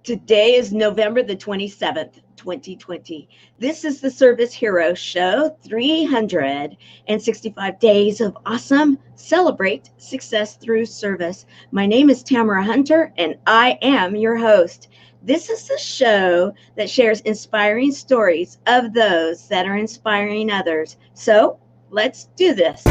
Today is November the 27th, 2020. This is the Service Hero Show, 365 Days of Awesome. Celebrate success through service. My name is Tamara Hunter, and I am your host. This is the show that shares inspiring stories of those that are inspiring others. So let's do this.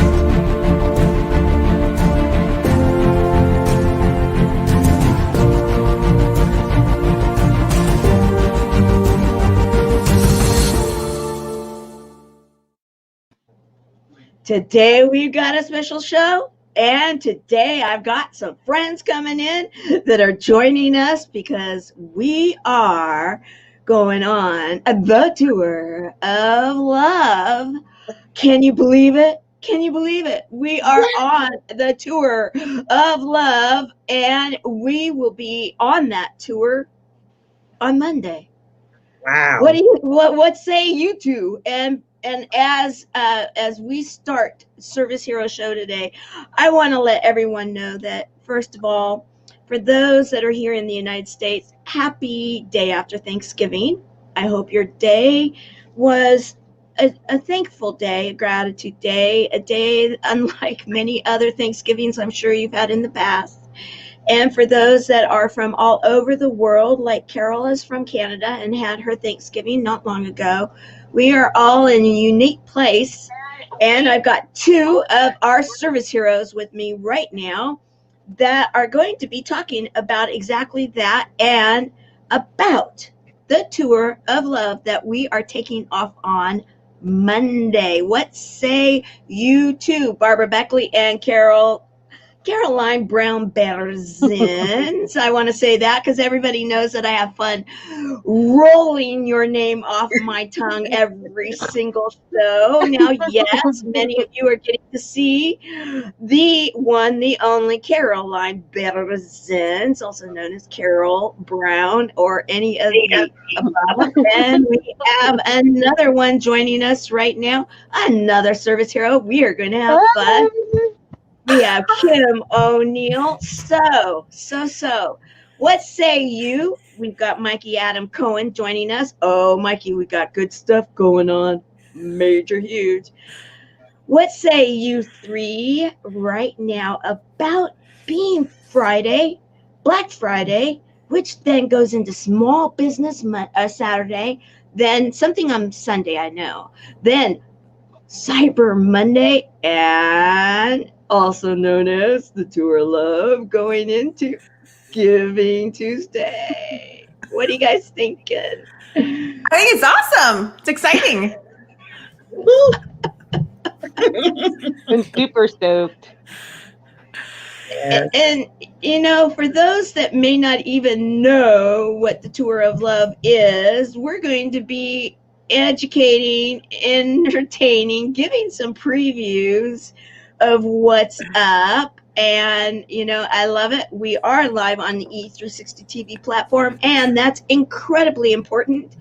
Today we've got a special show, and today I've got some friends coming in that are joining us because we are going on the tour of love. Can you believe it? Can you believe it? We are on the tour of love, and we will be on that tour on Monday. Wow. What say you two? And as we start Service Hero Show today, I want to let everyone know that, first of all, for those that are here in the United States, happy day after Thanksgiving. I hope your day was a thankful day, a gratitude day, a day unlike many other Thanksgivings I'm sure you've had in the past. And for those that are from all over the world, like Carol is from Canada and had her Thanksgiving not long ago, we are all in a unique place. And I've got two of our service heroes with me right now that are going to be talking about exactly that and about the tour of love that we are taking off on Monday. What say you two, Barbara Beckley and Caroline Brown Berzins? I want to say that because everybody knows that I have fun rolling your name off my tongue every single show. Now, yes, many of you are getting to see the one, the only Caroline Berzins, also known as Carol Brown or any of the above. And we have another one joining us right now, another service hero. We are going to have fun. We have Kim O'Neill. So. What say you? We've got Mikey Adam Cohen joining us. Oh, Mikey, we got good stuff going on. Major, huge. What say you three right now about being Friday, Black Friday, which then goes into Small Business Saturday, then something on Sunday, I know. Then Cyber Monday, and also known as the Tour of Love, going into Giving Tuesday. What are you guys thinking? I think it's awesome. It's exciting. I'm super stoked. And, you know, for those that may not even know what the Tour of Love is, we're going to be educating, entertaining, giving some previews of what's up. And, you know, I love it. We are live on the E360 TV platform, and that's incredibly important.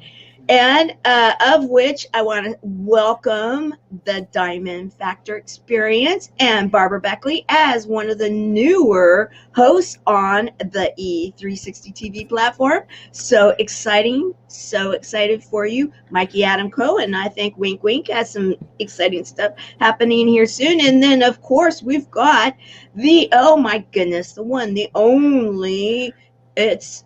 And of which I want to welcome the Diamond Factor Experience and Barbara Beckley as one of the newer hosts on the E360 TV platform. So exciting, so excited for you. Mikey Adam Cohen, I think, wink, wink, has some exciting stuff happening here soon. And then, of course, we've got the, oh my goodness, the one, the only, it's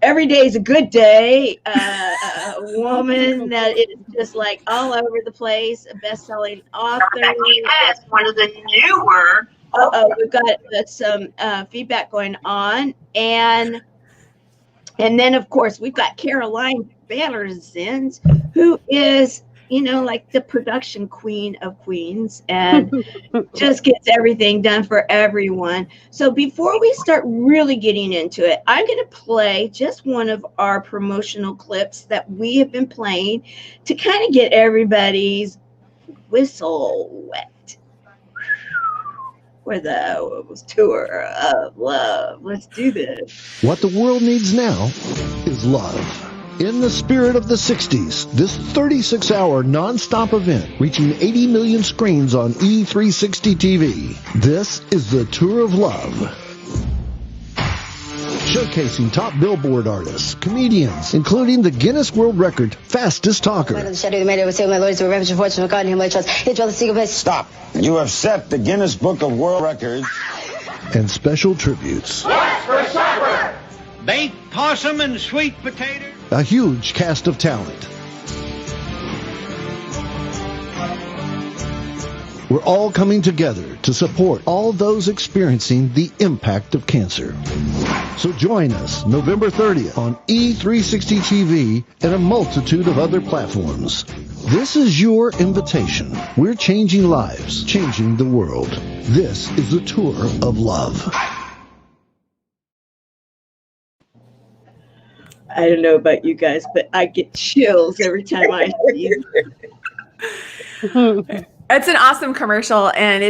every day is a good day. A woman that is just like all over the place, a best-selling author. That's one of the newer. We've got some feedback going on, and then of course we've got Caroline Berzins, who is, you know, like the production queen of queens and just gets everything done for everyone. So before we start really getting into it, I'm going to play just one of our promotional clips that we have been playing to kind of get everybody's whistle wet for the tour of love. Let's do this. What the world needs now is love. In the spirit of the 60s, this 36-hour non-stop event reaching 80 million screens on E360 TV. This is the Tour of Love. showcasing top Billboard artists, comedians, including the Guinness World Record fastest talker. Stop. You have set the Guinness Book of World Records. And special tributes. What's for supper? Baked possum and sweet potato. A huge cast of talent. We're all coming together to support all those experiencing the impact of cancer. So join us November 30th on E360 TV and a multitude of other platforms. This is your invitation. We're changing lives, changing the world. This is the tour of love. I don't know about you guys, but I get chills every time I see it. It's an awesome commercial, and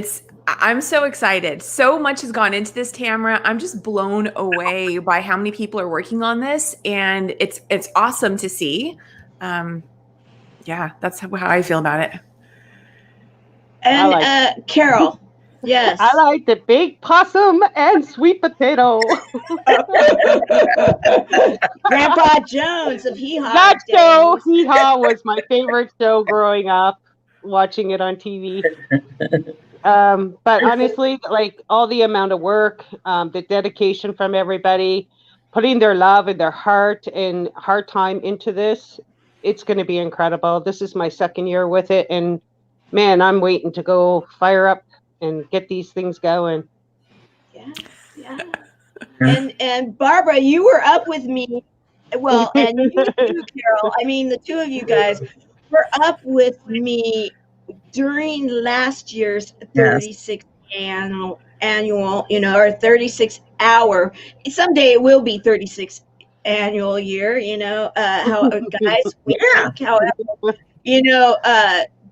I'm so excited. So much has gone into this, Tamara. I'm just blown away by how many people are working on this, and it's awesome to see. Yeah, that's how I feel about it. And Carol, yes. I like the baked possum and sweet potato. Grandpa Jones of Hee Haw. That show, Hee Haw, was my favorite show growing up, watching it on TV. But honestly, like all the amount of work, the dedication from everybody, putting their love and their heart and hard time into this, it's going to be incredible. This is my second year with it, and man, I'm waiting to go fire up and get these things going. Yeah. And Barbara, you were up with me. Well, and you too, Carol. I mean, the two of you guys were up with me during last year's 36th annual, or 36 hour. Someday it will be 36 annual year, how guys, however,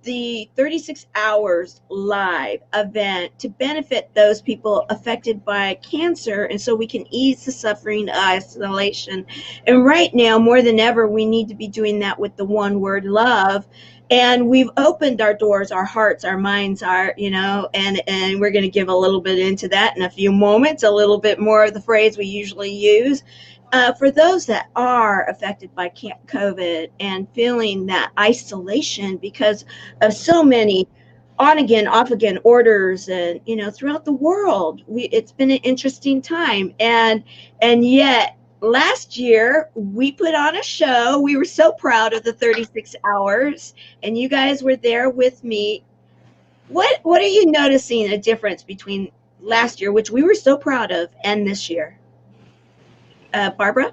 the 36 hours live event to benefit those people affected by cancer, and so we can ease the suffering, isolation. And right now, more than ever, we need to be doing that with the one word love. And we've opened our doors, our hearts, our minds, and we're going to give a little bit into that in a few moments, a little bit more of the phrase we usually use. For those that are affected by COVID and feeling that isolation because of so many on again, off again orders, and throughout the world, it's been an interesting time, and yet last year we put on a show. We were so proud of the 36 hours, and you guys were there with me. What are you noticing a difference between last year, which we were so proud of, and this year? Barbara?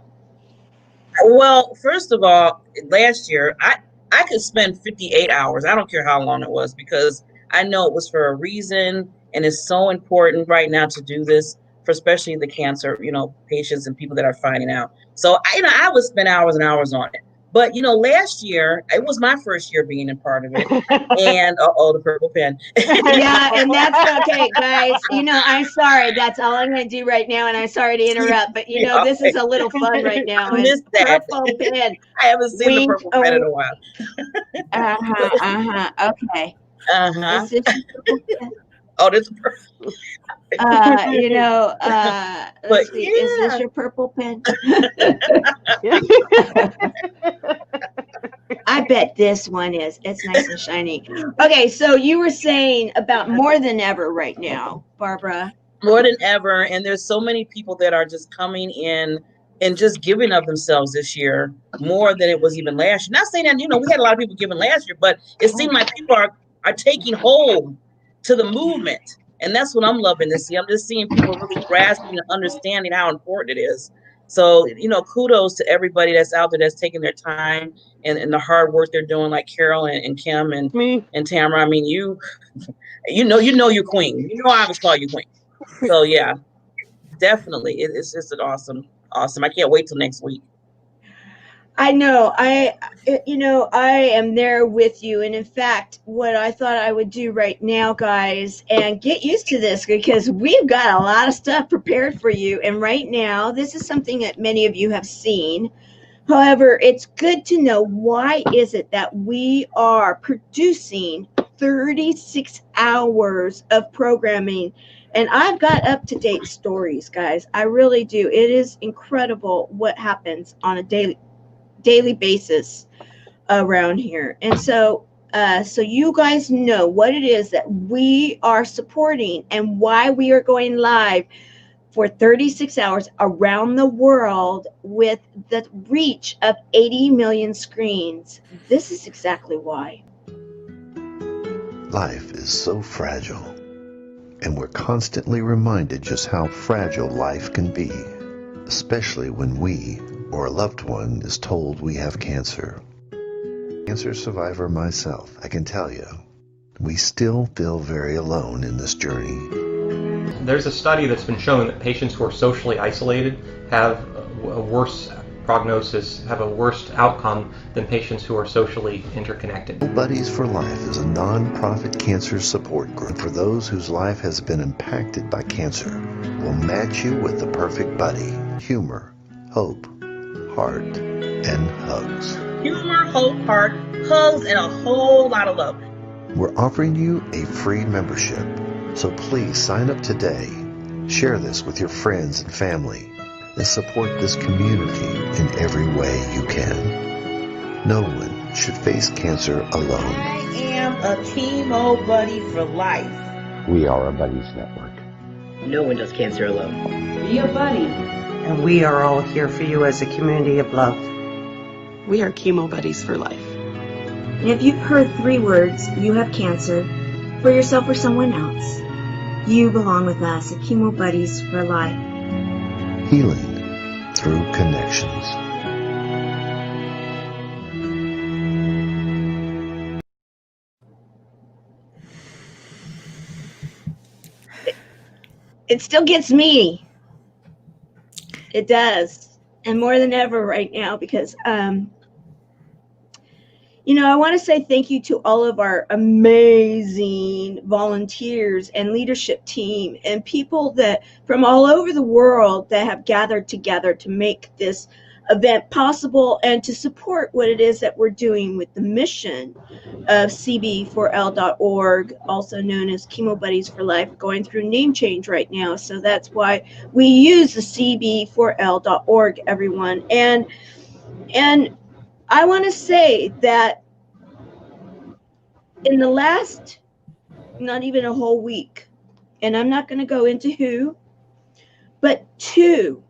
Well, first of all, last year, I could spend 58 hours. I don't care how long it was, because I know it was for a reason, and it's so important right now to do this for especially the cancer, patients and people that are finding out. So, I would spend hours and hours on it. But, last year, it was my first year being a part of it. And, the purple pen. Yeah, and that's okay, guys. I'm sorry. That's all I'm going to do right now, and I'm sorry to interrupt. But, this is a little fun right now. I missed that. Purple pen. I haven't seen the purple pen in a while. Okay. Uh-huh. Is this your purple pen? Oh, this is purple. Let's see. Is this your purple pen? I bet this one is. It's nice and shiny. Okay, so you were saying about more than ever right now, Barbara. More than ever, and there's so many people that are just coming in and just giving of themselves this year more than it was even last year. Not saying that, we had a lot of people giving last year, but it seemed like people are taking hold to the movement. And that's what I'm loving to see. I'm just seeing people really grasping and understanding how important it is. So, kudos to everybody that's out there that's taking their time and the hard work they're doing, like Carol and Kim and Tamara. I mean, you know you're queen. I always call you queen. So yeah, definitely. It's just an awesome. I can't wait till next week. I know. I am there with you. And in fact, what I thought I would do right now, guys, and get used to this, because we've got a lot of stuff prepared for you. And right now, this is something that many of you have seen. However, it's good to know, why is it that we are producing 36 hours of programming And I've got up-to-date stories, guys. I really do. It is incredible what happens on a daily basis around here. And so so you guys know what it is that we are supporting and why we are going live for 36 hours around the world with the reach of 80 million screens. This is exactly why. Life is so fragile, and we're constantly reminded just how fragile life can be, especially when we or a loved one is told we have cancer. Cancer survivor myself, I can tell you, we still feel very alone in this journey. There's a study that's been showing that patients who are socially isolated have a worse prognosis, have a worse outcome than patients who are socially interconnected. Buddies for Life is a non-profit cancer support group for those whose life has been impacted by cancer. We'll match you with the perfect buddy. Humor, hope, heart, and hugs. Humor, hope, heart, hugs, and a whole lot of love. We're offering you a free membership, so please sign up today. Share this with your friends and family, and support this community in every way you can. No one should face cancer alone. I am a chemo buddy for life. We are a buddies network. No one does cancer alone. Be a buddy. And we are all here for you as a community of love. We are chemo buddies for life. And if you've heard 3 words, you have cancer, for yourself or someone else, you belong with us at Chemo Buddies for Life. Healing through connections. It still gets me. It does. And more than ever right now, because, I want to say thank you to all of our amazing volunteers and leadership team and people that from all over the world that have gathered together to make this event possible and to support what it is that we're doing with the mission of cb4l.org, also known as Chemo Buddies for Life, going through name change right now. So that's why we use the cb4l.org, everyone. And I want to say that in the last, not even a whole week, and I'm not going to go into who, but two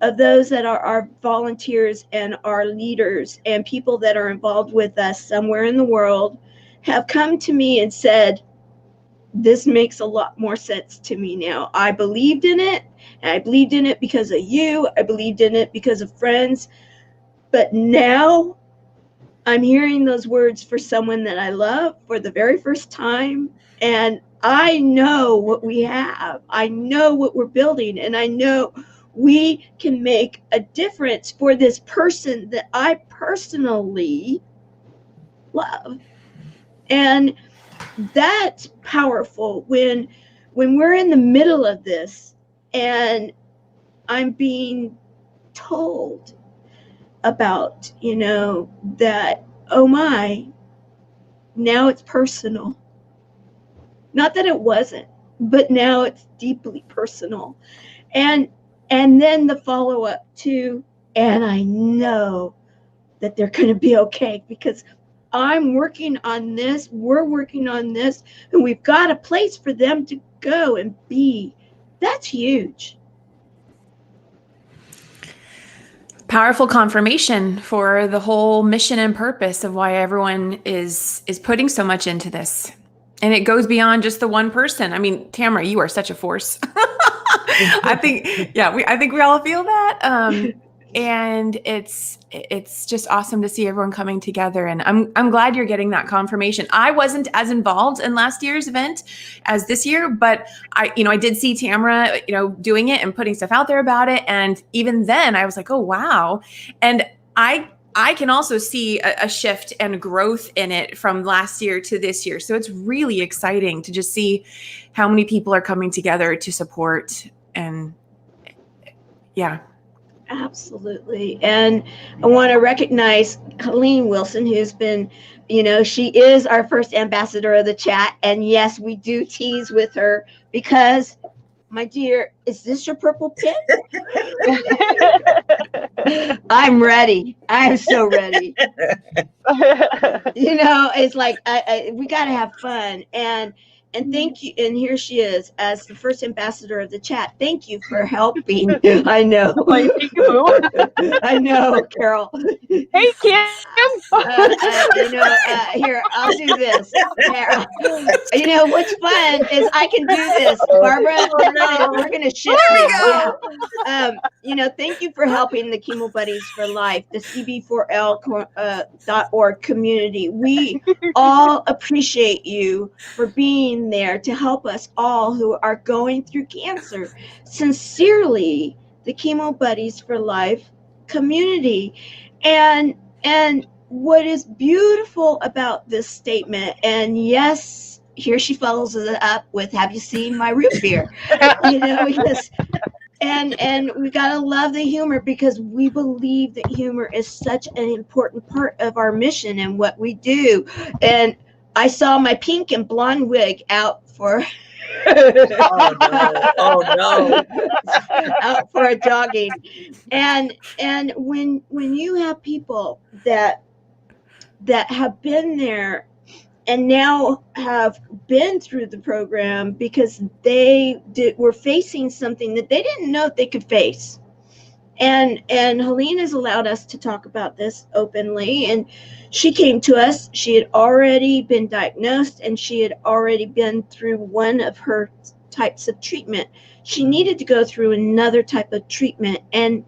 of those that are our volunteers and our leaders and people that are involved with us somewhere in the world have come to me and said, this makes a lot more sense to me now. I believed in it, and I believed in it because of you. I believed in it because of friends. But now I'm hearing those words for someone that I love for the very first time. And I know what we have. I know what we're building. And I know we can make a difference for this person that I personally love. And that's powerful when we're in the middle of this and I'm being told about, that, oh my, now it's personal. Not that it wasn't, but now it's deeply personal. And then the follow-up to, and I know that they're going to be okay because I'm working on this, we're working on this, and we've got a place for them to go and be. That's huge. Powerful confirmation for the whole mission and purpose of why everyone is putting so much into this. And it goes beyond just the one person. I mean, Tamara, you are such a force. I think we all feel that. And it's just awesome to see everyone coming together. And I'm glad you're getting that confirmation. I wasn't as involved in last year's event as this year, but I did see Tamara, doing it and putting stuff out there about it. And even then I was like, oh, wow. And I can also see a shift and growth in it from last year to this year. So it's really exciting to just see how many people are coming together to support. And yeah. Absolutely. And I want to recognize Colleen Wilson, who's been, she is our first ambassador of the chat. And yes, we do tease with her because, my dear, is this your purple pin? I'm ready. I'm so ready. It's like we got to have fun. And thank you. And here she is as the first ambassador of the chat. Thank you for helping. I know. I know, Carol. Hey, Kim. Here, I'll do this. Carol. What's fun is I can do this. Barbara, we're gonna shift now. Yeah. Thank you for helping the Chemo Buddies for Life, the CB4L.org community. We all appreciate you for being there to help us all who are going through cancer. Sincerely, the Chemo Buddies for Life community. And what is beautiful about this statement, and yes, here she follows it up with, have you seen my root beer? Because and we gotta love the humor, because we believe that humor is such an important part of our mission and what we do. And I saw my pink and blonde wig out for Oh no. out for a jogging. And when you have people that have been there and now have been through the program because they were facing something that they didn't know they could face. And Helene has allowed us to talk about this openly. And she came to us. She had already been diagnosed, and she had already been through one of her types of treatment. She needed to go through another type of treatment, and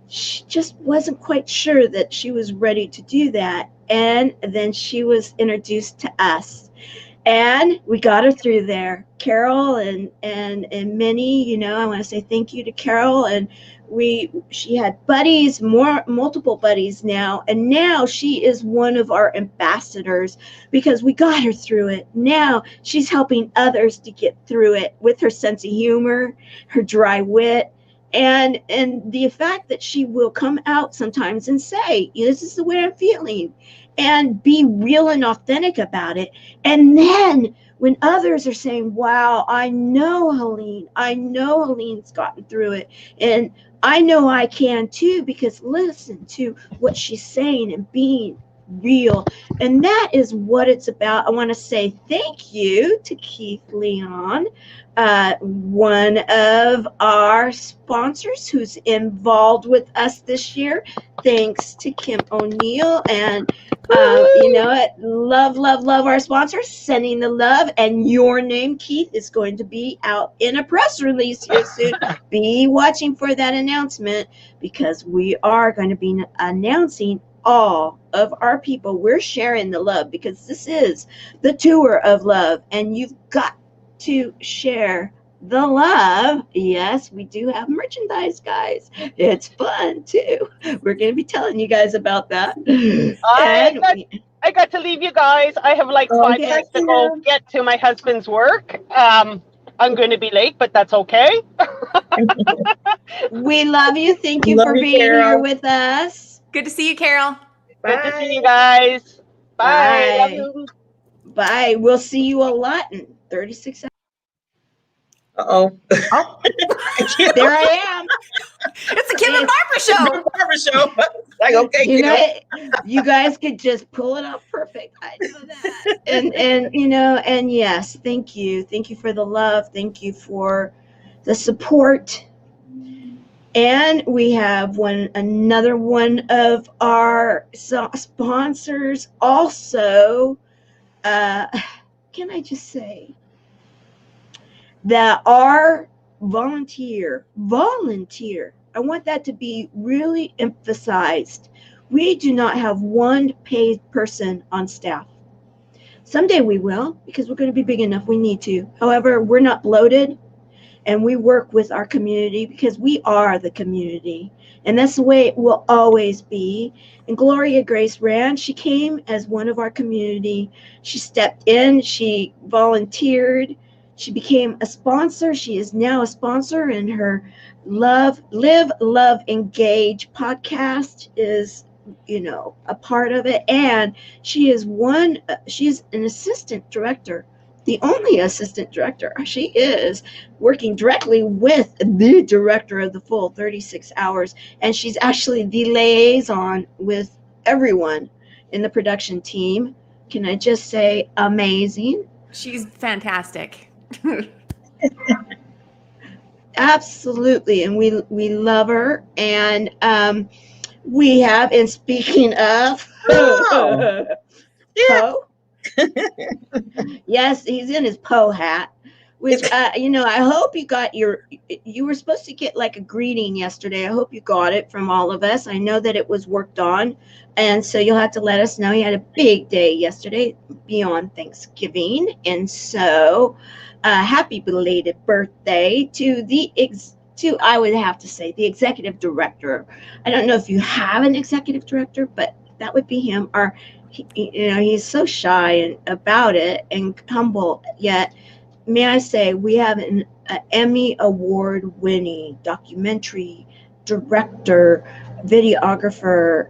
she just wasn't quite sure that she was ready to do that. And then she was introduced to us, and we got her through there. Carol and Minnie, I want to say thank you to Carol. And she had buddies, multiple buddies now, and now she is one of our ambassadors because we got her through it. Now she's helping others to get through it with her sense of humor, her dry wit, and the fact that she will come out sometimes and say, this is the way I'm feeling, and be real and authentic about it. And then when others are saying, wow, I know Helene's gotten through it, and I know I can too, because listen to what she's saying and being real. And that is what it's about. I want to say thank you to Keith Leon, one of our sponsors who's involved with us this year. Thanks to Kim O'Neill. And love our sponsors, sending the love. And your name, Keith, is going to be out in a press release here soon. Be watching for that announcement, because we are going to be announcing all of our people. We're sharing the love, because this is the tour of love, and you've got to share the love. Yes, we do have merchandise, guys. It's fun too. We're going to be telling you guys about that. I got to leave you guys. I have like 5 minutes to go get to my husband's work. I'm going to be late, but that's okay. We love you. Thank you for being here with us. Good to see you, Carol. Good to see you guys. Bye. Bye. Bye. We'll see you a lot in 36 hours. Oh. There I am. It's a Kim and Barbara show. Like, okay, you guys could just pull it off perfect. I know that. And yes, thank you. Thank you for the love. Thank you for the support. And we have another one of our sponsors also. Can I just say that our volunteer, I want that to be really emphasized. We do not have one paid person on staff. Someday we will, because we're going to be big enough. We need to. However, we're not bloated, and we work with our community because we are the community. And that's the way it will always be. And Gloria Grace Rand, she came as one of our community. She stepped in, she volunteered, She became a sponsor. She is now a sponsor, and her Live, Love, Engage podcast is, a part of it. And she's an assistant director, the only assistant director. She is working directly with the director of the full 36 hours. And she's actually the liaison with everyone in the production team. Can I just say amazing? She's fantastic. Absolutely, and we love her. And we have, and speaking of Poe, yes, he's in his Poe hat, which I hope you were supposed to get like a greeting yesterday. I hope you got it from all of us. I know that it was worked on, and so you'll have to let us know. You had a big day yesterday beyond Thanksgiving, and so happy belated birthday to I would have to say the executive director. I don't know if you have an executive director, but that would be him. He's so shy and about it and humble, yet may I say we have an Emmy Award winning documentary director, videographer.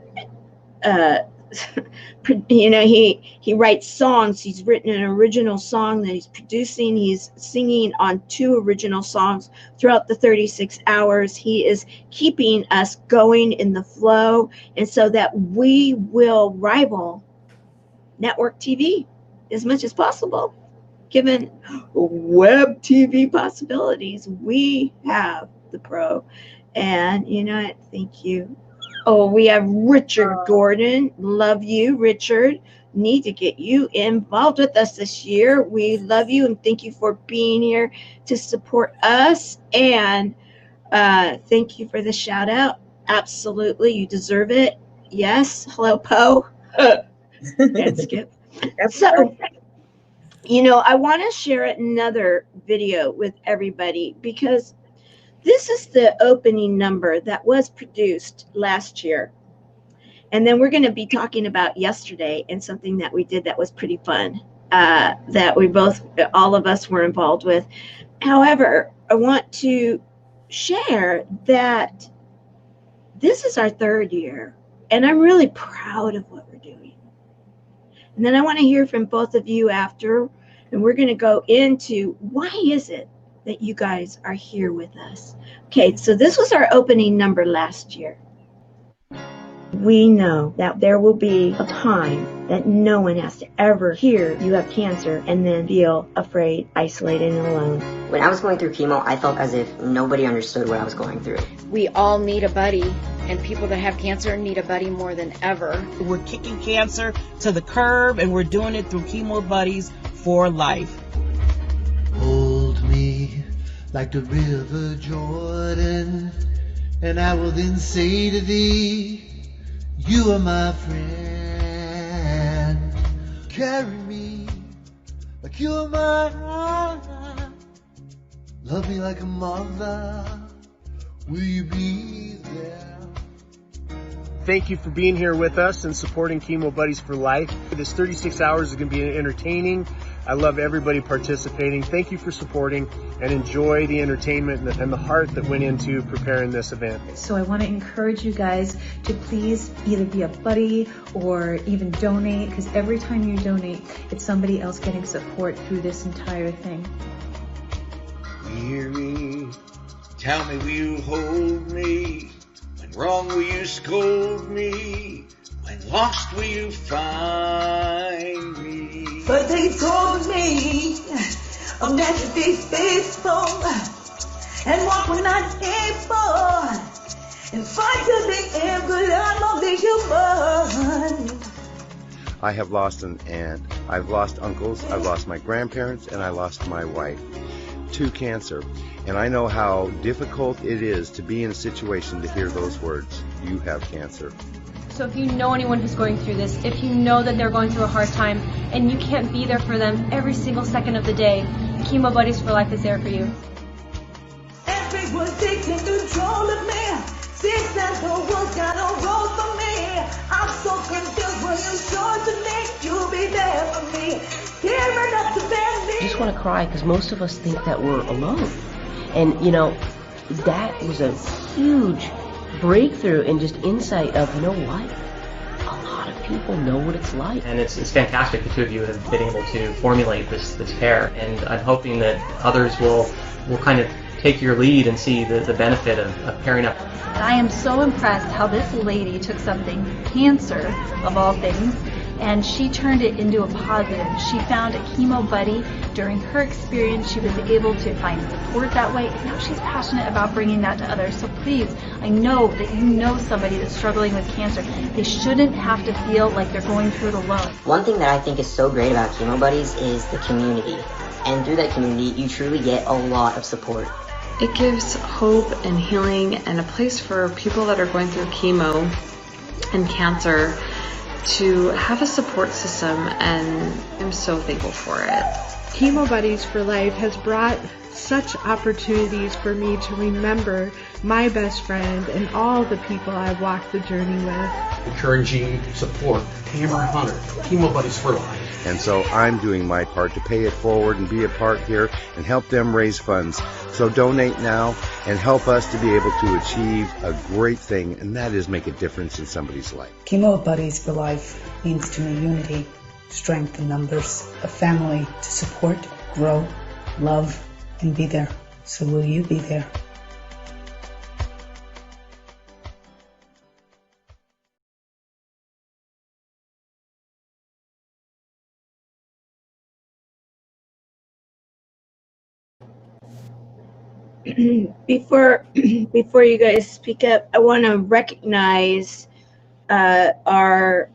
He writes songs. He's written an original song that he's producing. He's singing on 2 original songs throughout the 36 hours. He is keeping us going in the flow, and so that we will rival network TV as much as possible. Given web TV possibilities, we have the pro. And thank you. Oh, we have Richard Gordon. Love you, Richard. Need to get you involved with us this year. We love you and thank you for being here to support us. And thank you for the shout out. Absolutely, you deserve it. Yes. Hello, Poe. And Skip. So, I want to share another video with everybody because this is the opening number that was produced last year. And then we're going to be talking about yesterday and something that we did that was pretty fun, that all of us were involved with. However, I want to share that this is our 3rd year, and I'm really proud of what we're doing. And then I want to hear from both of you after, and we're going to go into why is it that you guys are here with us. Okay, so this was our opening number last year. We know that there will be a time that no one has to ever hear you have cancer and then feel afraid, isolated, and alone. When I was going through chemo, I felt as if nobody understood what I was going through. We all need a buddy, and people that have cancer need a buddy more than ever. We're kicking cancer to the curb, and we're doing it through Chemo Buddies for life. Hold me like the river Jordan, and I will then say to thee, you are my friend. Carry me like you are mine. Love me like a mother. Will you be there? Thank you for being here with us and supporting Chemo Buddies for Life. This 36 hours is going to be entertaining. I love everybody participating. Thank you for supporting and enjoy the entertainment and the heart that went into preparing this event. So I want to encourage you guys to please either be a buddy or even donate, because every time you donate, it's somebody else getting support through this entire thing. Hear me, tell me will you hold me? When wrong will you scold me? When lost will you find me? But they told me I'm meant to be faithful and walk when I'm able and fight to the end, but I'm only human. I have lost an aunt, I've lost uncles, I've lost my grandparents, and I lost my wife to cancer. And I know how difficult it is to be in a situation to hear those words, you have cancer. So if you know anyone who's going through this, if you know that they're going through a hard time and you can't be there for them every single second of the day, Chemo Buddies for Life is there for you. Everyone taking control of me. Six and the world got a role for me. I'm so confused when you show to me. You'll be there for me. Here enough to bend me. This just want to cry because most of us think that we're alone. And, you know, that was a huge breakthrough and just insight of, you know what? A lot of people know what it's like. And it's fantastic the two of you have been able to formulate this pair, and I'm hoping that others will kind of take your lead and see the benefit of pairing up. I am so impressed how this lady took something, cancer of all things, and she turned it into a positive. She found a chemo buddy. During her experience, she was able to find support that way, and now she's passionate about bringing that to others. So please, I know that you know somebody that's struggling with cancer. They shouldn't have to feel like they're going through it alone. One thing that I think is so great about Chemo Buddies is the community. And through that community, you truly get a lot of support. It gives hope and healing and a place for people that are going through chemo and cancer to have a support system, and I'm so thankful for it. Chemo Buddies for Life has brought such opportunities for me to remember my best friend and all the people I've walked the journey with. Encouraging support, Tamara Hunter, Chemo Buddies for Life. And so I'm doing my part to pay it forward and be a part here and help them raise funds. So donate now and help us to be able to achieve a great thing, and that is make a difference in somebody's life. Chemo Buddies for Life means to me unity, strength in numbers, a family to support, grow, love, and be there. So will you be there? Before you guys speak up, I want to recognize our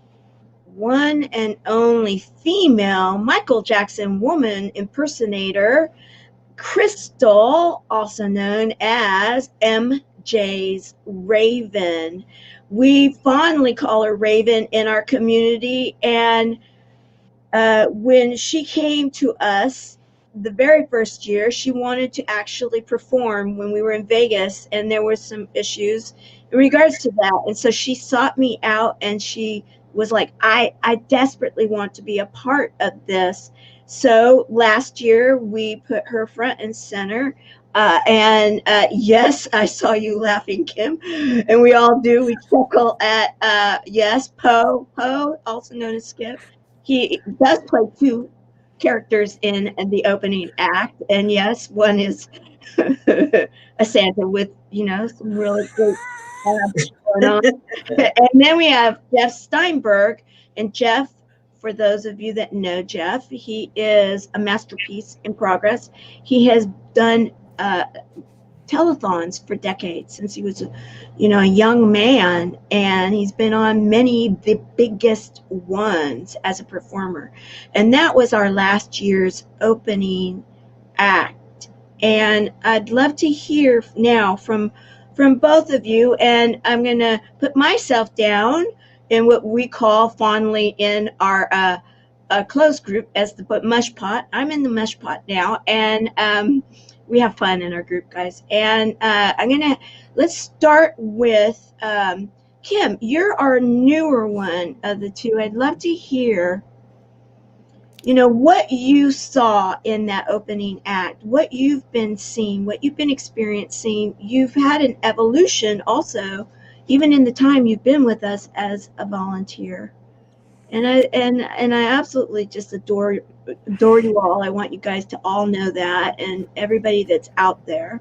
one and only female Michael Jackson woman impersonator, Crystal, also known as MJ's Raven. We fondly call her Raven in our community, and when she came to us the very first year, she wanted to actually perform when we were in Vegas, and there were some issues in regards to that. And so she sought me out, and she was like, I desperately want to be a part of this. So last year we put her front and center. And yes, I saw you laughing, Kim, and we all do. We chuckle at, yes, Poe, also known as Skip. He does play two characters in the opening act, and yes, one is a Santa with, you know, some really great going on. And then we have Jeff Steinberg, and Jeff, for those of you that know Jeff, he is a masterpiece in progress. He has done telethons for decades since he was, you know, a young man, and he's been on many of the biggest ones as a performer. And that was our last year's opening act. And I'd love to hear now from both of you, and I'm going to put myself down in what we call fondly in our closed group as the mush pot. I'm in the mush pot now, and we have fun in our group, guys. And let's start with Kim. You're our newer one of the two. I'd love to hear, you know, what you saw in that opening act, what you've been seeing, what you've been experiencing. You've had an evolution also, even in the time you've been with us as a volunteer. And I absolutely just adore you all. I want you guys to all know that, and everybody that's out there.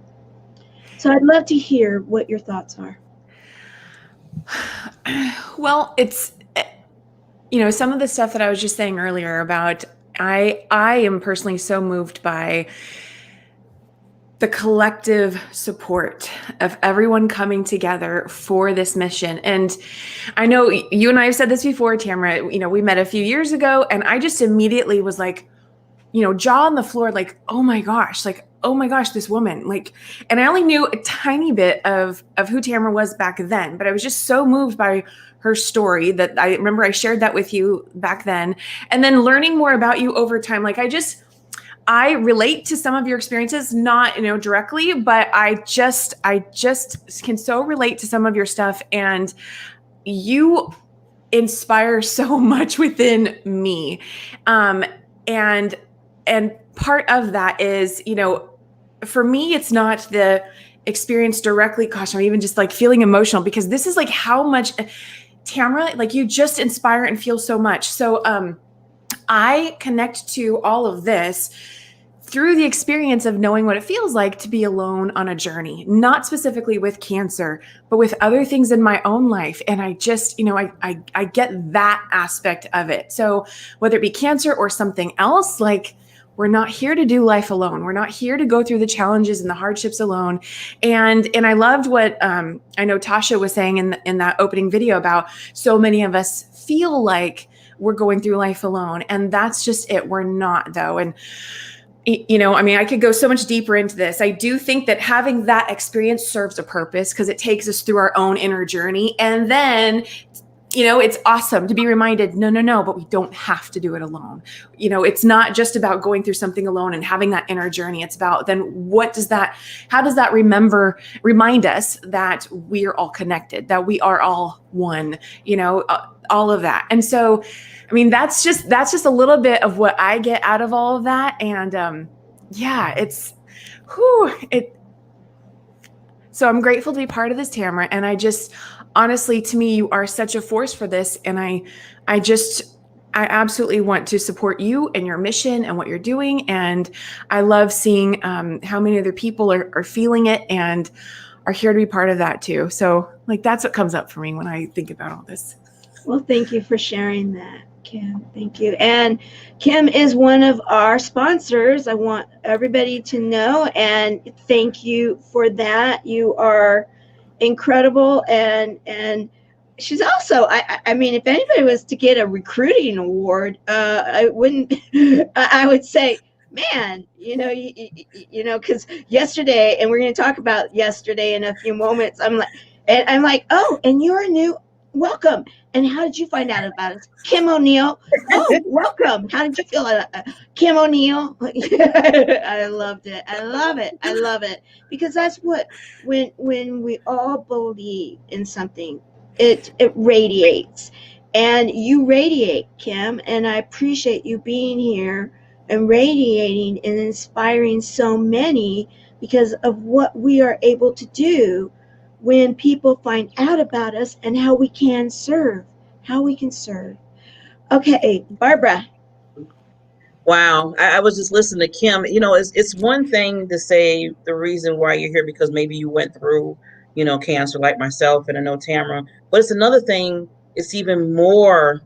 So I'd love to hear what your thoughts are. Well, it's, you know, some of the stuff that I was just saying earlier about, I am personally so moved by the collective support of everyone coming together for this mission. And I know you and I have said this before, Tamara, you know, we met a few years ago, and I just immediately was like, you know, jaw on the floor, like, oh my gosh, this woman, like, and I only knew a tiny bit of who Tamara was back then, but I was just so moved by her story that I remember I shared that with you back then. And then learning more about you over time, like, I relate to some of your experiences, not, you know, directly, but I just can so relate to some of your stuff, and you inspire so much within me. And part of that is, for me, it's not the experience directly. Gosh, I'm even just like feeling emotional because this is like how much, Tamara, like you just inspire and feel so much. So I connect to all of this through the experience of knowing what it feels like to be alone on a journey, not specifically with cancer, but with other things in my own life. And I just, I get that aspect of it. So whether it be cancer or something else, like we're not here to do life alone. We're not here to go through the challenges and the hardships alone. And I loved what I know Tasha was saying in that opening video about so many of us feel like we're going through life alone. And that's just it. We're not, though. And I could go so much deeper into this. I do think that having that experience serves a purpose because it takes us through our own inner journey. And then, it's awesome to be reminded, no, but we don't have to do it alone. It's not just about going through something alone and having that inner journey. It's about then how does that remind us that we are all connected, that we are all one, all of that. And so, that's just a little bit of what I get out of all of that. And so I'm grateful to be part of this, Tamara. And I just, honestly, to me, you are such a force for this. And I absolutely want to support you and your mission and what you're doing. And I love seeing how many other people are feeling it and are here to be part of that too. So that's what comes up for me when I think about all this. Well, thank you for sharing that, Kim. Thank you. And Kim is one of our sponsors. I want everybody to know, and thank you for that. You are incredible. And she's also, I mean, if anybody was to get a recruiting award, I would say, man, because yesterday, and we're going to talk about yesterday in a few moments, I'm like, oh, and you're a new, welcome. And how did you find out about us? Kim O'Neill. Oh, welcome. How did you feel? Kim O'Neill. I loved it. I love it. Because that's what, when we all believe in something, it radiates. And you radiate, Kim. And I appreciate you being here and radiating and inspiring so many because of what we are able to do when people find out about us and how we can serve. Okay, Barbara. Wow. I was just listening to Kim. It's one thing to say the reason why you're here because maybe you went through, cancer like myself and I know Tamara, but it's another thing. It's even more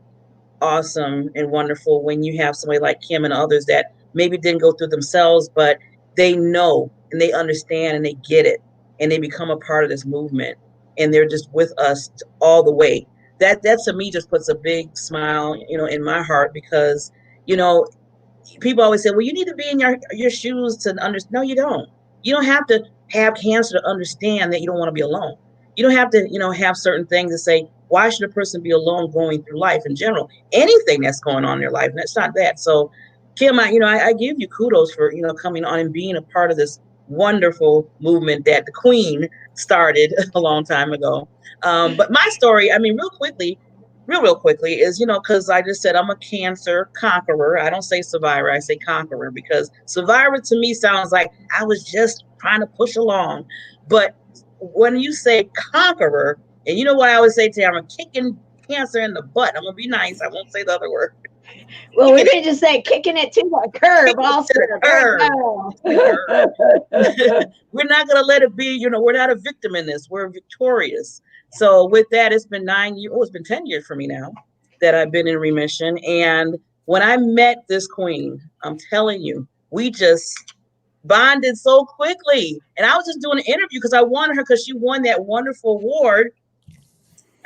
awesome and wonderful when you have somebody like Kim and others that maybe didn't go through themselves, but they know and they understand and they get it and they become a part of this movement and they're just with us all the way. That to me just puts a big smile, in my heart because, people always say, well, you need to be in your shoes to understand. No, you don't. You don't have to have cancer to understand that you don't want to be alone. You don't have to, have certain things to say, why should a person be alone going through life in general? Anything that's going on in their life, and it's not that. So, Kim, I give you kudos for, coming on and being a part of this wonderful movement that the Queen started a long time ago. But my story, real quickly is, because I just said I'm a cancer conqueror. I don't say survivor, I say conqueror because survivor to me sounds like I was just trying to push along. But when you say conqueror, and you know what I always say, Tamara, kicking cancer in the butt. I'm going to be nice. I won't say the other word. Well, we can just say kicking it to the curb also. We're not going to let it be, we're not a victim in this. We're victorious. So with that, it's been 9 years. Oh, it's been 10 years for me now that I've been in remission. And when I met this Queen, I'm telling you, we just bonded so quickly. And I was just doing an interview because I wanted her because she won that wonderful award.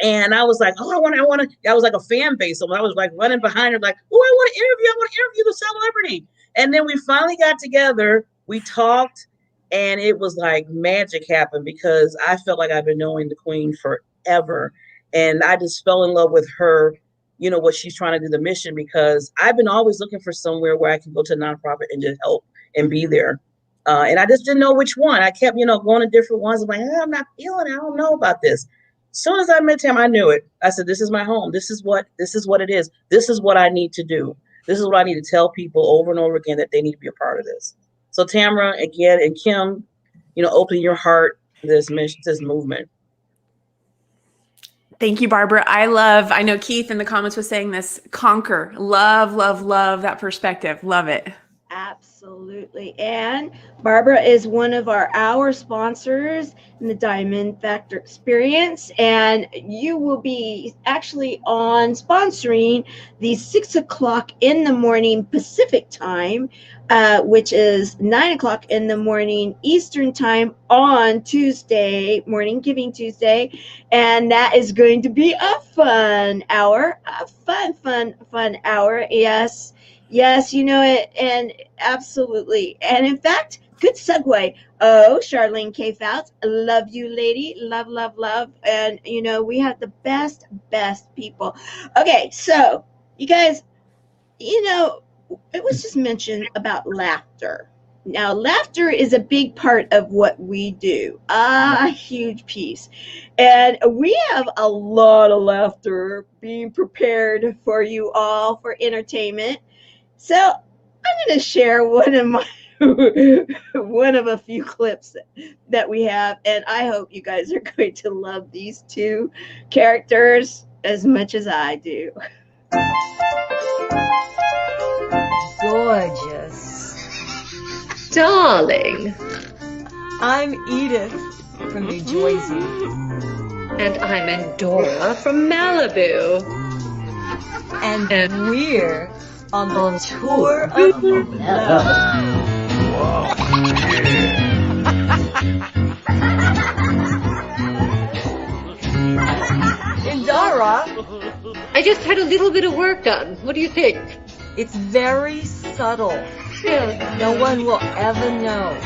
And I was like, oh, I want to. I was like a fan base. So I was like running behind her, like, oh, I want to interview the celebrity. And then we finally got together. We talked, and it was like magic happened because I felt like I've been knowing the Queen forever. And I just fell in love with her, what she's trying to do, the mission, because I've been always looking for somewhere where I can go to a nonprofit and just help and be there. And I just didn't know which one. I kept, going to different ones. I'm like, I'm not feeling it. I don't know about this. As soon as I met him, I knew it. I said, this is my home. This is what it is. This is what I need to do. This is what I need to tell people over and over again, that they need to be a part of this. So Tamara, again, and Kim, open your heart to this mission, to this movement. Thank you, Barbara. I know Keith in the comments was saying this, conquer, love, love, love that perspective. Love it. Absolutely. And Barbara is one of our sponsors in the Diamond Factor Experience. And you will be actually on sponsoring the 6 o'clock in the morning Pacific time, which is 9 o'clock in the morning Eastern time on Tuesday morning, Giving Tuesday. And that is going to be a fun hour, a fun hour. Yes. Yes, you know it, and absolutely. And in fact, good segue. Oh, Charlene K. Fouts, love you, lady. Love, love, love. And, we have the best people. Okay, so, you guys, it was just mentioned about laughter. Now, laughter is a big part of what we do, a huge piece. And we have a lot of laughter being prepared for you all for entertainment. So I'm going to share one of a few clips that we have, and I hope you guys are going to love these two characters as much as I do. Gorgeous. Darling. I'm Edith from New Jersey. And I'm Endora from Malibu. And we're on the tour of love. Endora, I just had a little bit of work done. What do you think? It's very subtle. Really? No one will ever know.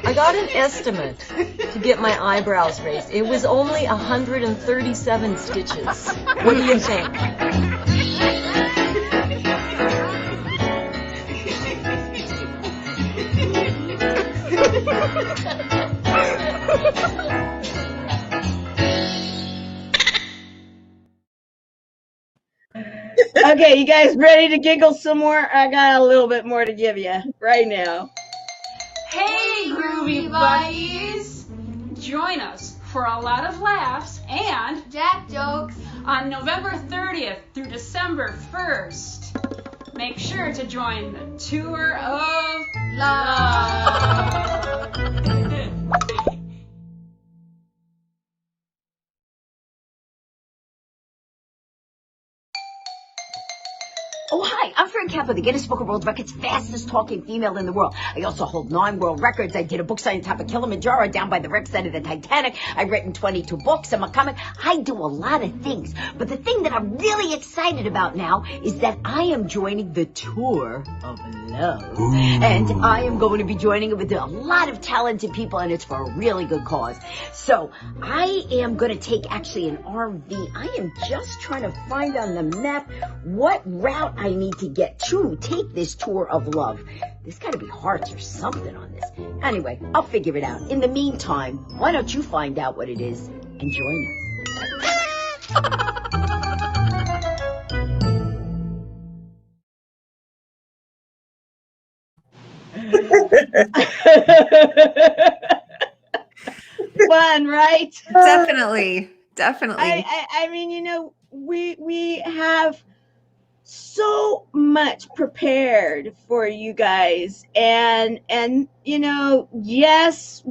I got an estimate to get my eyebrows raised. It was only 137 stitches. What do you think? Okay, you guys ready to giggle some more? I got a little bit more to give you right now. Hey, groovy buddies! Join us for a lot of laughs and Jack jokes on November 30th through December 1st. Make sure to join the Tour of Love. Oh, hi, I'm Fran Kappa, the Guinness Book of World Records fastest talking female in the world. I also hold 9 world records. I did a book signing on top of Kilimanjaro down by the wreck site of the Titanic. I've written 22 books. I'm a comic. I do a lot of things. But the thing that I'm really excited about now is that I am joining the Tour of Love. And I am going to be joining it with a lot of talented people, and it's for a really good cause. So I am going to take actually an RV. I am just trying to find on the map what route I need to get to take this tour of love. There's got to be hearts or something on this. Anyway, I'll figure it out. In the meantime, why don't you find out what it is and join us? Fun, right? Definitely. I mean, we have so much prepared for you guys, and yes,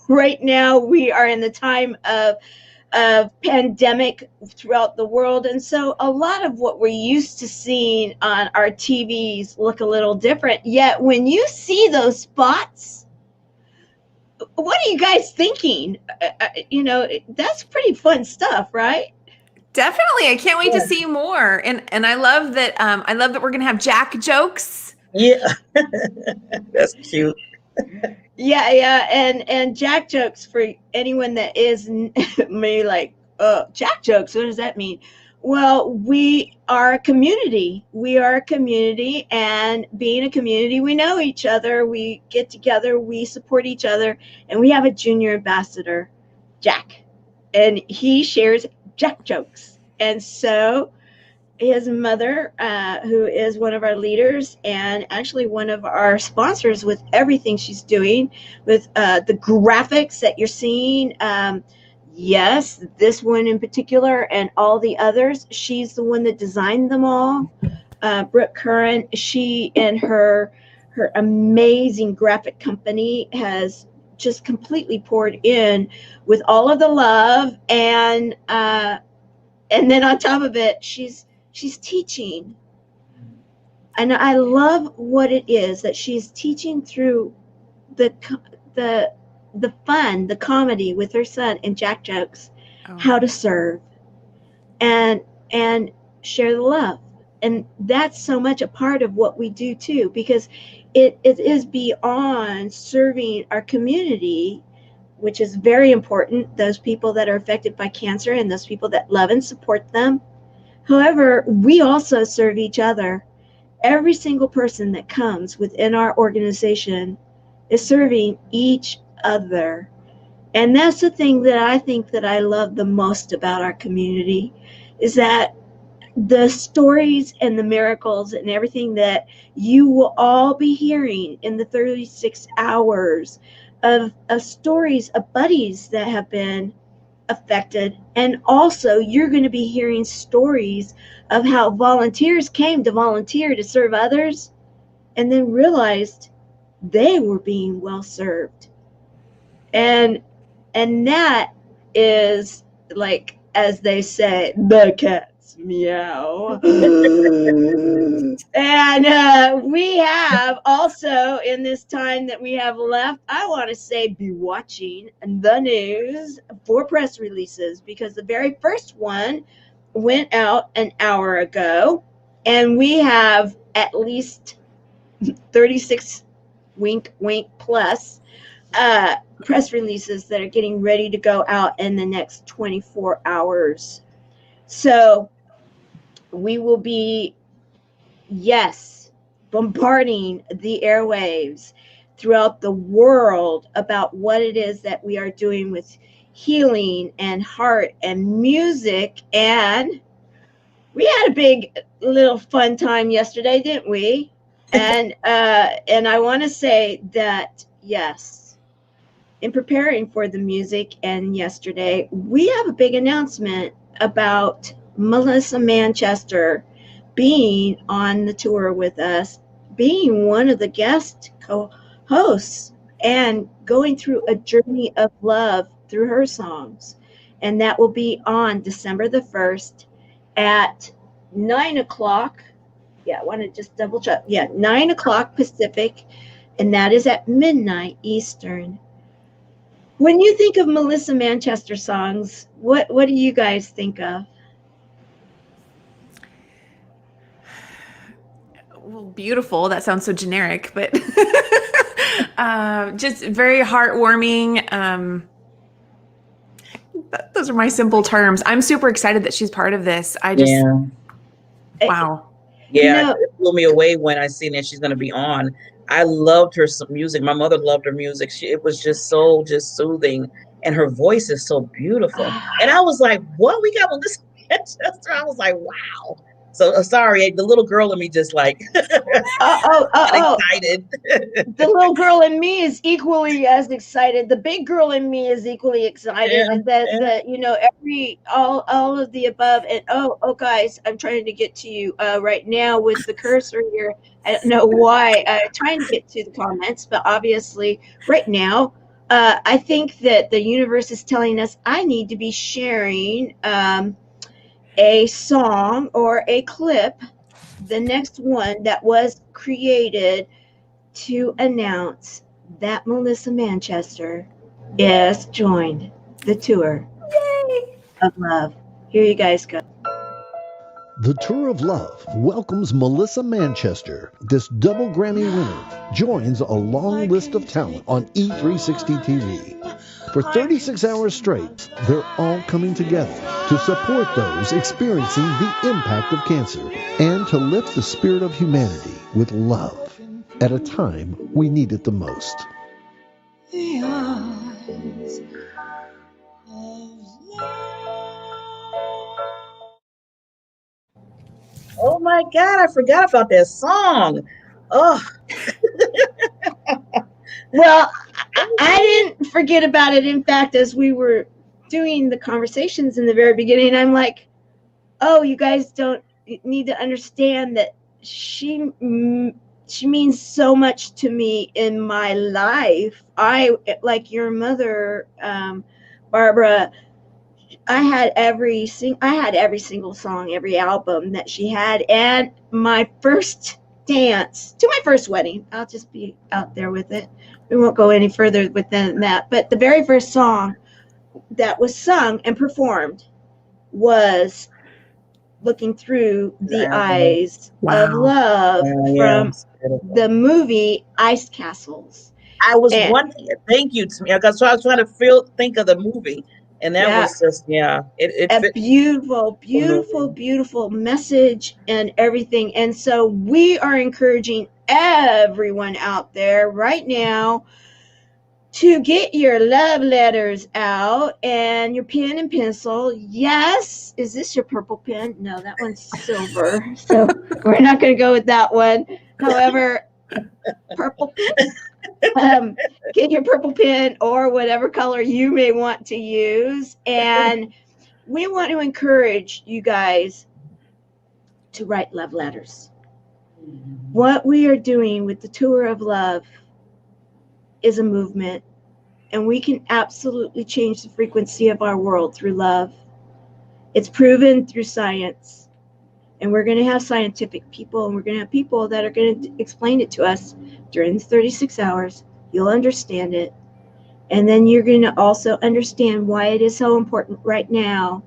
right now we are in the time of pandemic throughout the world, and so a lot of what we're used to seeing on our TVs look a little different. Yet when you see those spots, what are you guys thinking? That's pretty fun stuff, right? Definitely. I can't wait to see more. And I love that we're gonna have Jack jokes. Yeah. That's cute. Yeah, and Jack jokes, for anyone that is me like, Jack jokes, what does that mean? Well, we are a community. We are a community, and being a community, we know each other. We get together, we support each other, and we have a junior ambassador, Jack, and he shares Jack jokes. And so his mother, who is one of our leaders and actually one of our sponsors with everything she's doing with the graphics that you're seeing. Yes, this one in particular and all the others. She's the one that designed them all. Brooke Curran, she and her amazing graphic company has just completely poured in with all of the love, and then on top of it, she's teaching, and I love what it is that she's teaching through the the the fun, the comedy with her son and Jack jokes, how to serve and share the love. And that's so much a part of what we do too, because it is beyond serving our community, which is very important, those people that are affected by cancer and those people that love and support them. However, we also serve each other. Every single person that comes within our organization is serving each other. And that's the thing that I think that I love the most about our community, is that the stories and the miracles and everything that you will all be hearing in the 36 hours of stories of buddies that have been affected. And also, you're going to be hearing stories of how volunteers came to volunteer to serve others and then realized they were being well served. And that is, like, as they say, the cat's meow. And we have also, in this time that we have left, I want to say, be watching the news for press releases, because the very first one went out an hour ago, and we have at least 36 wink wink plus press releases that are getting ready to go out in the next 24 hours. So we will be, yes, bombarding the airwaves throughout the world about what it is that we are doing with healing and heart and music. And we had a big little fun time yesterday, didn't we? And I want to say that, yes, in preparing for the music and yesterday, we have a big announcement about Melissa Manchester being on the tour with us, being one of the guest co-hosts, and going through a journey of love through her songs. And that will be on December the 1st at 9 o'clock. Yeah, I want to just double check. Yeah, 9 o'clock Pacific, and that is at midnight Eastern. When you think of Melissa Manchester songs, what do you guys think of? Well, beautiful. That sounds so generic, but just very heartwarming. Those are my simple terms. I'm super excited that she's part of this. Wow. Yeah, it blew me away when I seen that she's going to be on. I loved her music. My mother loved her music. It was just so soothing, and her voice is so beautiful. And I was like, "What? We got Melissa Manchester?" I was like, "Wow." So sorry, the little girl in me just like excited. The little girl in me is equally as excited. The big girl in me is equally excited. And all of the above. And guys, I'm trying to get to you right now with the cursor here. I don't know why. I'm trying to get to the comments, but obviously right now, I think that the universe is telling us I need to be sharing a song or a clip, the next one that was created to announce that Melissa Manchester has joined the tour of love. Here you guys go. The Tour of Love welcomes Melissa Manchester. This double Grammy winner joins a long list of talent on E360 TV. For 36 hours straight, they're all coming together to support those experiencing the impact of cancer and to lift the spirit of humanity with love at a time we need it the most. The eyes of Oh my God, I forgot about that song. Oh, Well, I didn't forget about it. In fact, as we were doing the conversations in the very beginning, I'm like, oh, you guys don't need to understand that she means so much to me in my life. I, like your mother, Barbara, I had every single song, every album that she had, and my first dance to my first wedding. I'll just be out there with it. We won't go any further within that. But the very first song that was sung and performed was Looking Through the Eyes of Love from the movie Ice Castles. I was wondering. Thank you, Tamara. Because I was trying to think of the movie, and that was just it a fit. beautiful message and everything. And so we are encouraging everyone out there right now to get your love letters out and your pen and pencil. Yes. Is this your purple pen? No, that one's silver. So we're not going to go with that one. However, purple pen. Get your purple pen or whatever color you may want to use. And we want to encourage you guys to write love letters. What we are doing with the Tour of Love is a movement, and we can absolutely change the frequency of our world through love. It's proven through science, and we're going to have scientific people, and we're going to have people that are going to explain it to us during the 36 hours. You'll understand it, and then you're going to also understand why it is so important right now.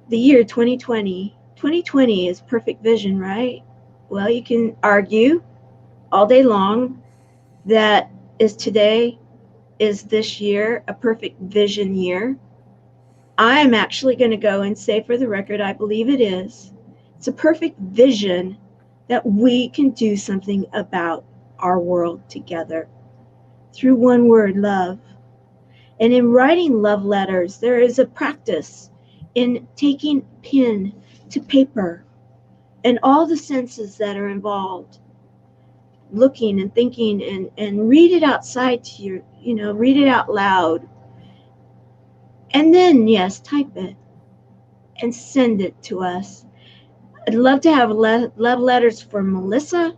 The year 2020 is perfect vision, right? Well, you can argue all day long that today is this year a perfect vision year. I'm actually going to go and say, for the record, I believe it is. It's a perfect vision that we can do something about our world together through one word, love. And in writing love letters, there is a practice in taking pen to paper and all the senses that are involved, looking and thinking, and read it outside to your, read it out loud. And then, yes, type it and send it to us. I'd love to have love letters for Melissa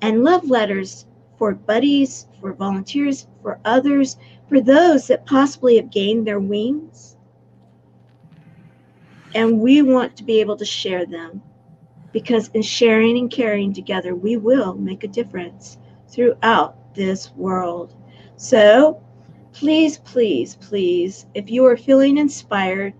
and love letters for buddies, for volunteers, for others, for those that possibly have gained their wings. And we want to be able to share them, because in sharing and caring together, we will make a difference throughout this world. So please, please, please, if you are feeling inspired,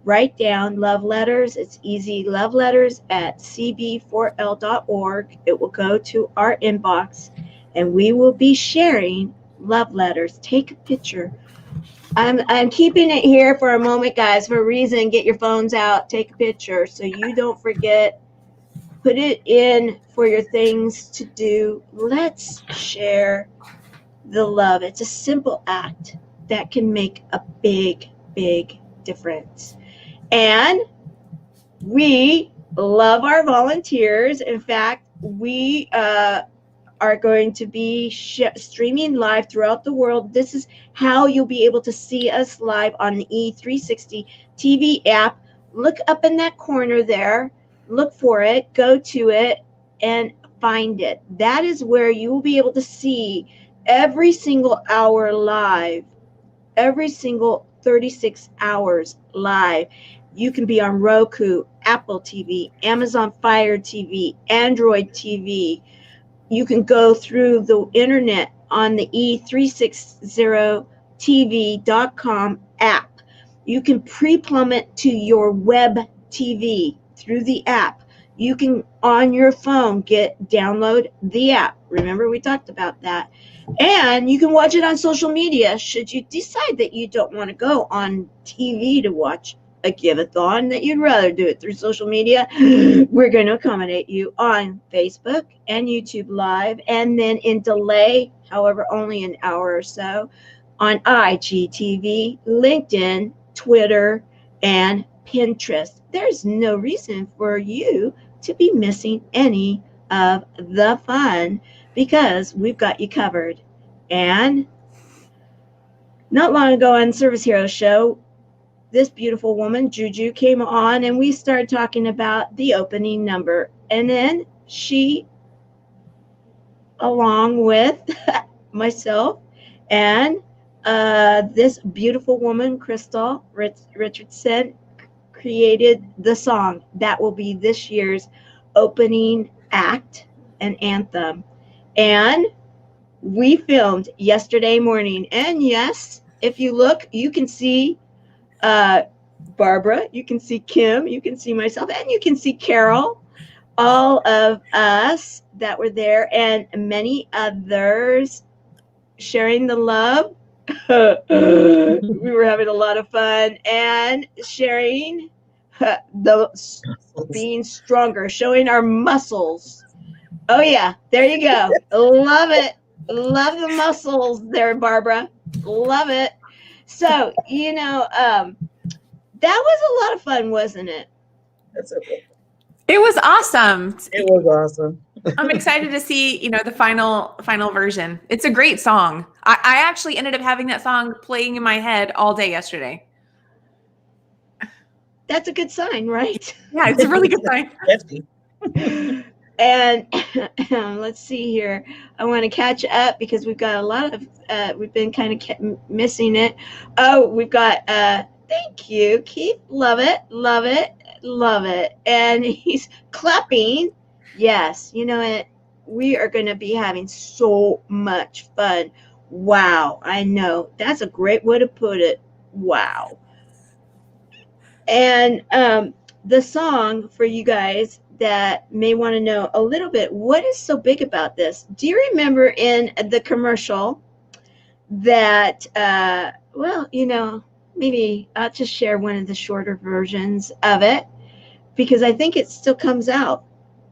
write down love letters. It's easy. Love letters at cb4l.org. It will go to our inbox, and we will be sharing love letters. Take a picture. I'm keeping it here for a moment, guys, for a reason. Get your phones out. Take a picture so you don't forget. Put it in for your things to do. Let's share the love. It's a simple act that can make a big, big difference. And we love our volunteers. In fact, we are going to be streaming live throughout the world. This is how you'll be able to see us live on the E360 TV app. Look up in that corner there. Look for it. Go to it and find it. That is where you will be able to see every single hour live, every single 36 hours live. You can be on Roku, Apple TV, Amazon Fire TV, Android TV. You can go through the internet on the e360tv.com app. You can pre-plumb it to your web TV through the app. You can, on your phone, download the app. Remember, we talked about that. And you can watch it on social media should you decide that you don't want to go on TV to watch a give-a-thon, that you'd rather do it through social media. We're going to accommodate you on Facebook and YouTube Live, and then in delay, however, only an hour or so, on IGTV, LinkedIn, Twitter, and Pinterest. There's no reason for you to be missing any of the fun because we've got you covered. And not long ago on Service Hero Show, this beautiful woman, Juju, came on and we started talking about the opening number. And then she, along with myself and this beautiful woman, Crystal Richardson, created the song that will be this year's opening act and anthem. And we filmed yesterday morning. And yes, if you look, you can see Barbara, you can see Kim, you can see myself, and you can see Carol, all of us that were there, and many others sharing the love. We were having a lot of fun and sharing being stronger, showing our muscles. Oh yeah, there you go. Love it. Love the muscles there, Barbara. Love it. So, that was a lot of fun, wasn't it? That's okay. It was awesome. It was awesome. I'm excited to see, the final version. It's a great song. I actually ended up having that song playing in my head all day yesterday. That's a good sign, right? Yeah, it's a really good sign. And let's see here. I want to catch up because we've got a lot of, we've been kind of missing it. Oh, we've got, thank you, Keith. Love it, love it, love it. And he's clapping. Yes, we are going to be having so much fun. Wow, I know. That's a great way to put it. Wow. And the song for you guys that may want to know a little bit, what is so big about this? Do you remember in the commercial that, maybe I'll just share one of the shorter versions of it because I think it still comes out.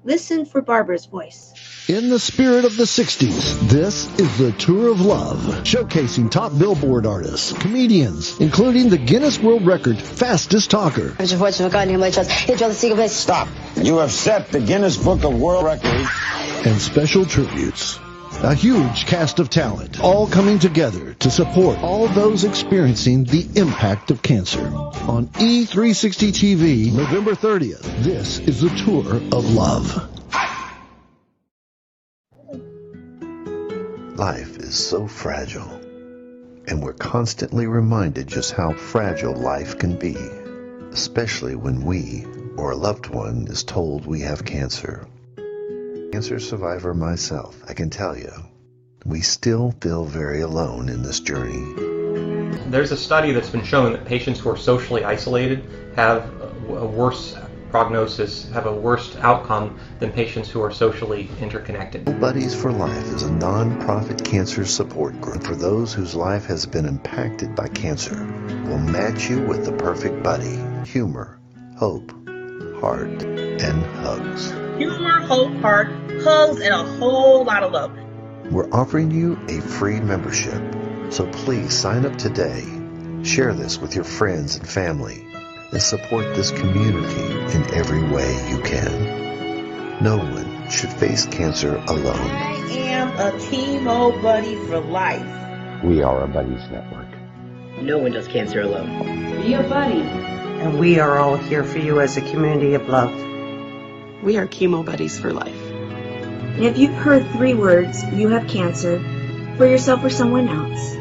Listen for Barbara's voice. In the spirit of the 60s, this is the Tour of Love, showcasing top Billboard artists, comedians, including the Guinness World Record fastest talker. Stop. You have set the Guinness Book of World Records. And special tributes. A huge cast of talent, all coming together to support all those experiencing the impact of cancer. On E360 TV, November 30th, this is the Tour of Love. Life is so fragile, and we're constantly reminded just how fragile life can be, especially when we or a loved one is told we have cancer. Cancer survivor myself, I can tell you, we still feel very alone in this journey. There's a study that's been shown that patients who are socially isolated have a worse prognosis, have a worse outcome than patients who are socially interconnected. Buddies for Life is a non-profit cancer support group for those whose life has been impacted by cancer. We'll match you with the perfect buddy. Humor, hope, heart, and hugs. Humor, hope, heart, hugs, and a whole lot of love. We're offering you a free membership, so please sign up today. Share this with your friends and family, and support this community in every way you can. No one should face cancer alone. I am a chemo buddy for life. We are a Buddies Network. No one does cancer alone. Be a buddy. And we are all here for you as a community of love. We are Chemo Buddies for Life. And if you've heard 3 words, you have cancer, for yourself or someone else,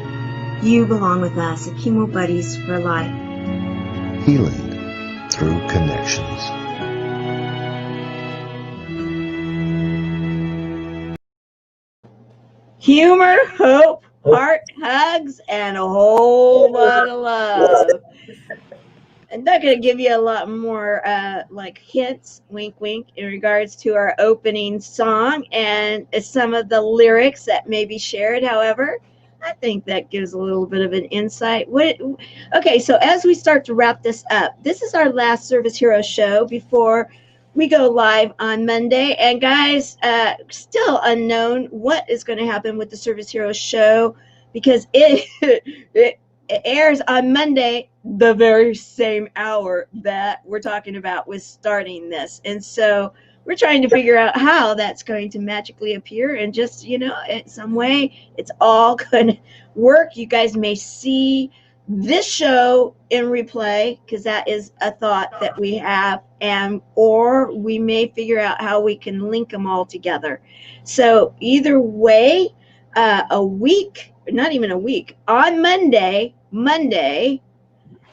you belong with us at Chemo Buddies for Life. Healing through connections. Humor, hope, heart, hugs, and a whole lot of love. I'm not going to give you a lot more hints, wink, wink, in regards to our opening song and some of the lyrics that may be shared. However, I think that gives a little bit of an insight. Okay, so as we start to wrap this up, this is our last Service Hero show before we go live on Monday. And guys, still unknown what is going to happen with the Service Hero show because it it airs on Monday, the very same hour that we're talking about with starting this. And so we're trying to figure out how that's going to magically appear, and just, in some way, it's all going to work. You guys may see this show in replay, because that is a thought that we have, or we may figure out how we can link them all together. So either way, not even a week, on Monday,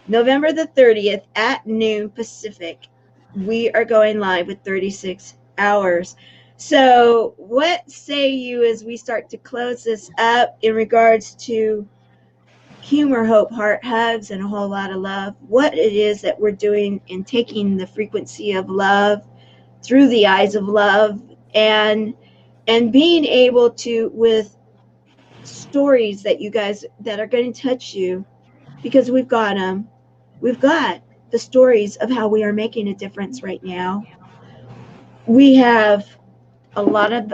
November the 30th at noon Pacific, we are going live with 36 hours. So what say you as we start to close this up in regards to humor, hope, heart, hugs, and a whole lot of love, what it is that we're doing in taking the frequency of love through the eyes of love, and being able to, with stories that you guys, that are going to touch you, because we've got the stories of how we are making a difference right now. We have a lot of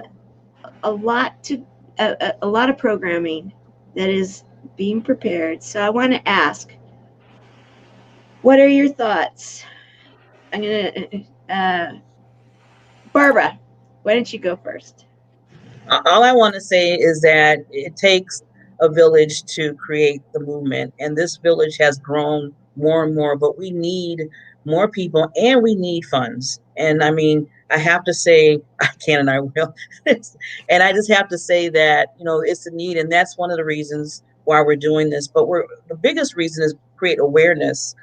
programming that is being prepared. So I want to ask, what are your thoughts? I'm gonna Barbara, why don't you go first? All I want to say is that it takes a village to create the movement, and this village has grown more and more, but we need more people and we need funds. And I mean, I have to say, I can and I will. And I just have to say that, it's a need, and that's one of the reasons why we're doing this. But the biggest reason is create awareness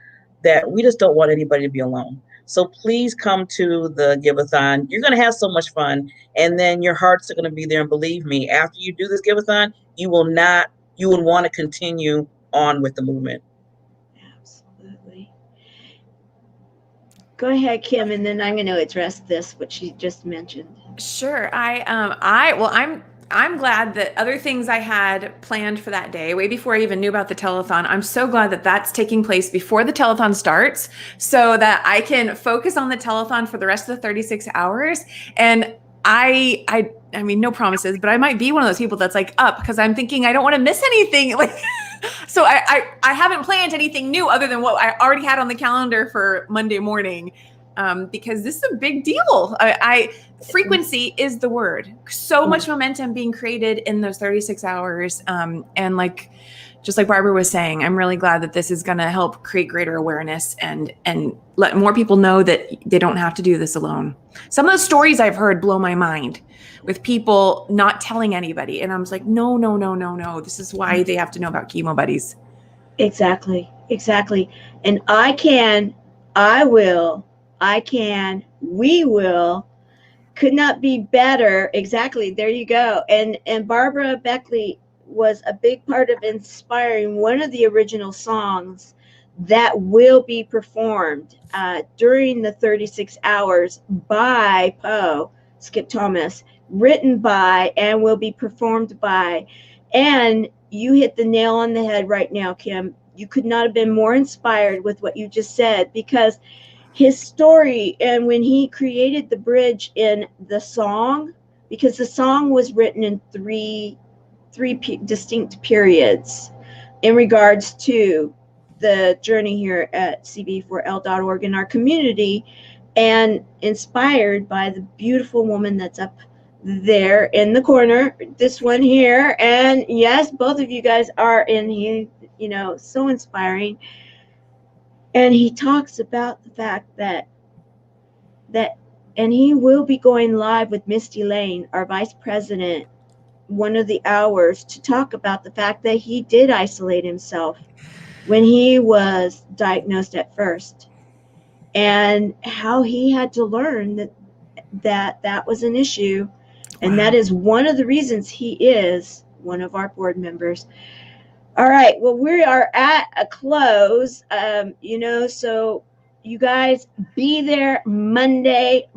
that we just don't want anybody to be alone. So please come to the Give-a-thon. You're going to have so much fun, and then your hearts are going to be there. And believe me, after you do this Give-a-thon, you will want to continue on with the movement. Absolutely. Go ahead, Kim, and then I'm going to address what she just mentioned. Sure. I'm glad that other things I had planned for that day, way before I even knew about the telethon, I'm so glad that that's taking place before the telethon starts, so that I can focus on the telethon for the rest of the 36 hours. And I mean, no promises, but I might be one of those people that's like up because I'm thinking I don't want to miss anything. Like, so I haven't planned anything new other than what I already had on the calendar for Monday morning. Because this is a big deal. Frequency is the word. So much momentum being created in those 36 hours. And just like Barbara was saying, I'm really glad that this is going to help create greater awareness and let more people know that they don't have to do this alone. Some of the stories I've heard blow my mind, with people not telling anybody. And I was like, no. This is why they have to know about Chemo Buddies. Exactly. And we will, could not be better. Exactly. There you go. And Barbara Beckley was a big part of inspiring one of the original songs that will be performed during the 36 hours by Poe Skip Thomas, written by and will be performed by. And you hit the nail on the head right now, Kim. You could not have been more inspired with what you just said, because his story, and when he created the bridge in the song, because the song was written in three distinct periods in regards to the journey here at cb4l.org in our community, and inspired by the beautiful woman that's up there in the corner, this one here. And yes, both of you guys are in here, so inspiring. And he talks about the fact that and he will be going live with Misty Lane, our vice president, one of the hours, to talk about the fact that he did isolate himself when he was diagnosed at first, and how he had to learn that was an issue. And that is one of the reasons he is one of our board members. All right. Well, we are at a close, so you guys be there Monday.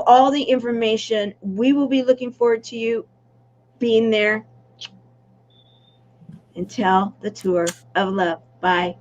All the information. We will be looking forward to you being there. Until the tour of love. Bye.